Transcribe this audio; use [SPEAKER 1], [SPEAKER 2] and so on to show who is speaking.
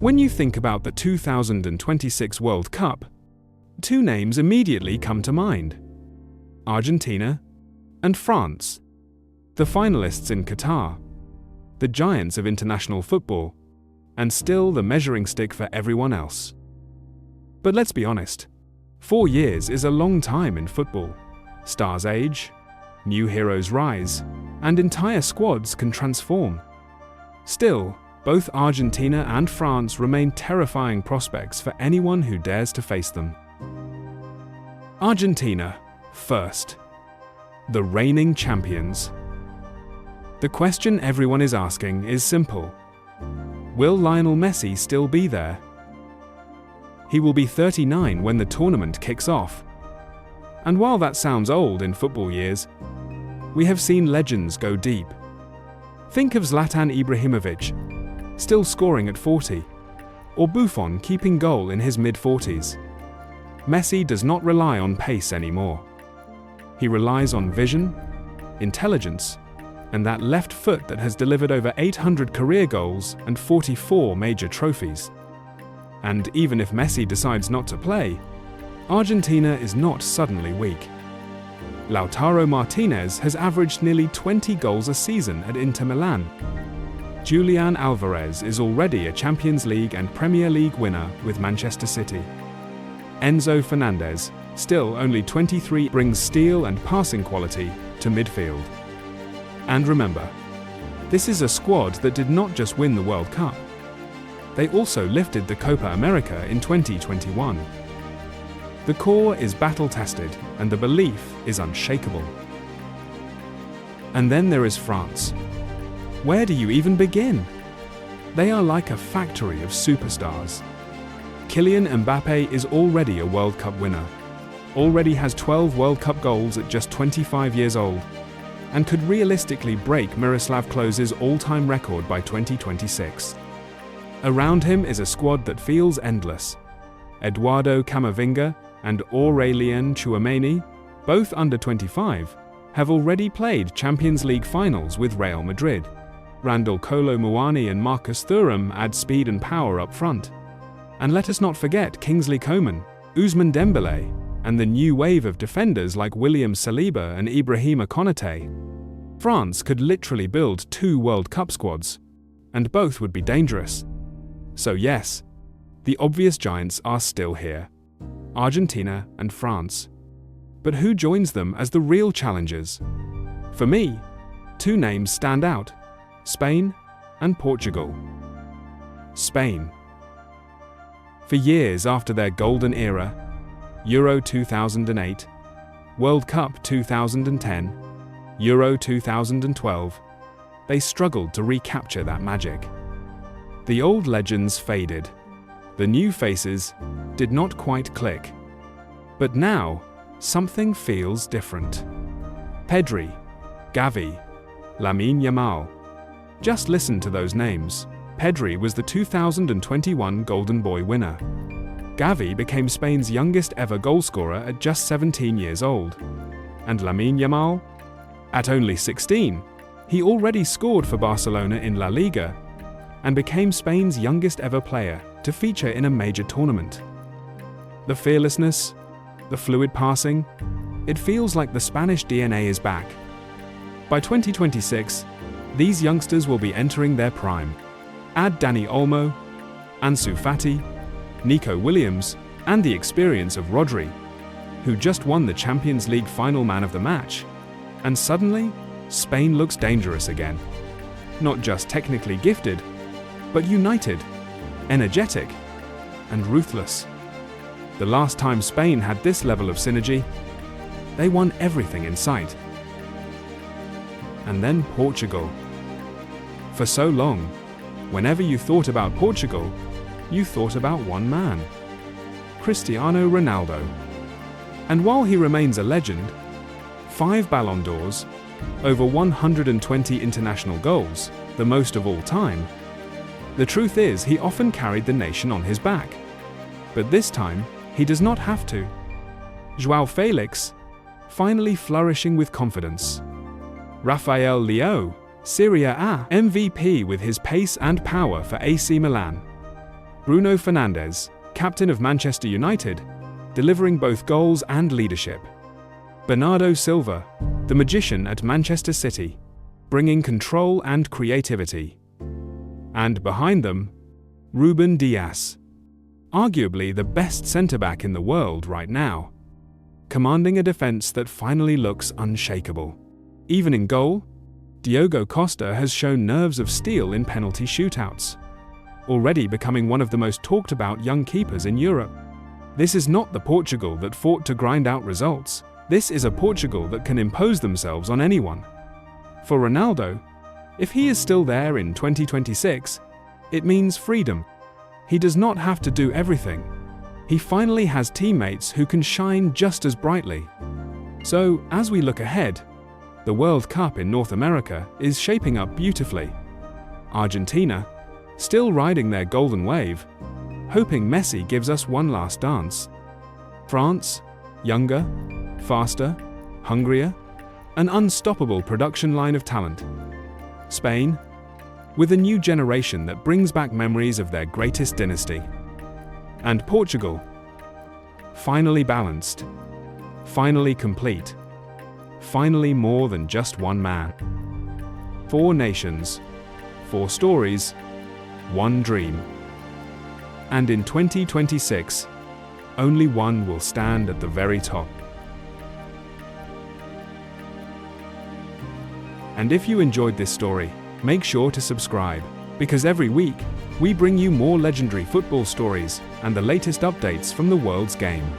[SPEAKER 1] When you think about the 2026 World Cup, two names immediately come to mind: Argentina and France, the finalists in Qatar, the giants of international football, and still the measuring stick for everyone else. But let's be honest, 4 years is a long time in football. Stars age, new heroes rise, and entire squads can transform. Still, both Argentina and France remain terrifying prospects for anyone who dares to face them. Argentina, first. The reigning champions. The question everyone is asking is simple: will Lionel Messi still be there? He will be 39 when the tournament kicks off. And while that sounds old in football years, we have seen legends go deep. Think of Zlatan Ibrahimovic, still scoring at 40, or Buffon keeping goal in his mid-40s. Messi does not rely on pace anymore. He relies on vision, intelligence, and that left foot that has delivered over 800 career goals and 44 major trophies. And even if Messi decides not to play, Argentina is not suddenly weak. Lautaro Martinez has averaged nearly 20 goals a season at Inter Milan. Julian Alvarez is already a Champions League and Premier League winner with Manchester City. Enzo Fernandez, still only 23, brings steel and passing quality to midfield. And remember, this is a squad that did not just win the World Cup. They also lifted the Copa America in 2021. The core is battle-tested, and the belief is unshakable. And then there is France. Where do you even begin? They are like a factory of superstars. Kylian Mbappé is already a World Cup winner, already has 12 World Cup goals at just 25 years old, and could realistically break Miroslav Klose's all-time record by 2026. Around him is a squad that feels endless. Eduardo Camavinga and Aurélien Tchouameni, both under 25, have already played Champions League finals with Real Madrid. Randall Kolo Muani and Marcus Thuram add speed and power up front. And let us not forget Kingsley Coman, Ousmane Dembélé, and the new wave of defenders like William Saliba and Ibrahima Konaté. France could literally build 2 World Cup squads, and both would be dangerous. So yes, the obvious giants are still here: Argentina and France. But who joins them as the real challengers? For me, 2 names stand out: Spain and Portugal. Spain. For years after their golden era, Euro 2008, World Cup 2010, Euro 2012, they struggled to recapture that magic. The old legends faded. The new faces did not quite click. But now, something feels different. Pedri, Gavi, Lamine Yamal. Just listen to those names. Pedri was the 2021 Golden Boy winner. Gavi became Spain's youngest ever goalscorer at just 17 years old. And Lamine Yamal? At only 16, he already scored for Barcelona in La Liga and became Spain's youngest ever player to feature in a major tournament. The fearlessness, the fluid passing, it feels like the Spanish DNA is back. By 2026, these youngsters will be entering their prime. Add Dani Olmo, Ansu Fati, Nico Williams, and the experience of Rodri, who just won the Champions League final man of the match, and suddenly, Spain looks dangerous again. Not just technically gifted, but united, energetic, and ruthless. The last time Spain had this level of synergy, they won everything in sight. And then Portugal. For so long, whenever you thought about Portugal, you thought about one man: Cristiano Ronaldo. And while he remains a legend, 5 Ballon d'Ors, over 120 international goals, the most of all time, the truth is he often carried the nation on his back. But this time, he does not have to. João Felix, finally flourishing with confidence. Rafael Leão, Serie A MVP with his pace and power for AC Milan. Bruno Fernandes, captain of Manchester United, delivering both goals and leadership. Bernardo Silva, the magician at Manchester City, bringing control and creativity. And behind them, Ruben Dias, arguably the best centre-back in the world right now, commanding a defence that finally looks unshakable. Even in goal, Diogo Costa has shown nerves of steel in penalty shootouts, already becoming one of the most talked about young keepers in Europe. This is not the Portugal that fought to grind out results. This is a Portugal that can impose themselves on anyone. For Ronaldo, if he is still there in 2026, it means freedom. He does not have to do everything. He finally has teammates who can shine just as brightly. So, as we look ahead, the World Cup in North America is shaping up beautifully. Argentina, still riding their golden wave, hoping Messi gives us one last dance. France, younger, faster, hungrier, an unstoppable production line of talent. Spain, with a new generation that brings back memories of their greatest dynasty. And Portugal, finally balanced, finally complete, finally more than just one man. 4 nations, 4 stories, 1 dream. And in 2026, only one will stand at the very top. And if you enjoyed this story, make sure to subscribe, because every week, we bring you more legendary football stories and the latest updates from the world's game.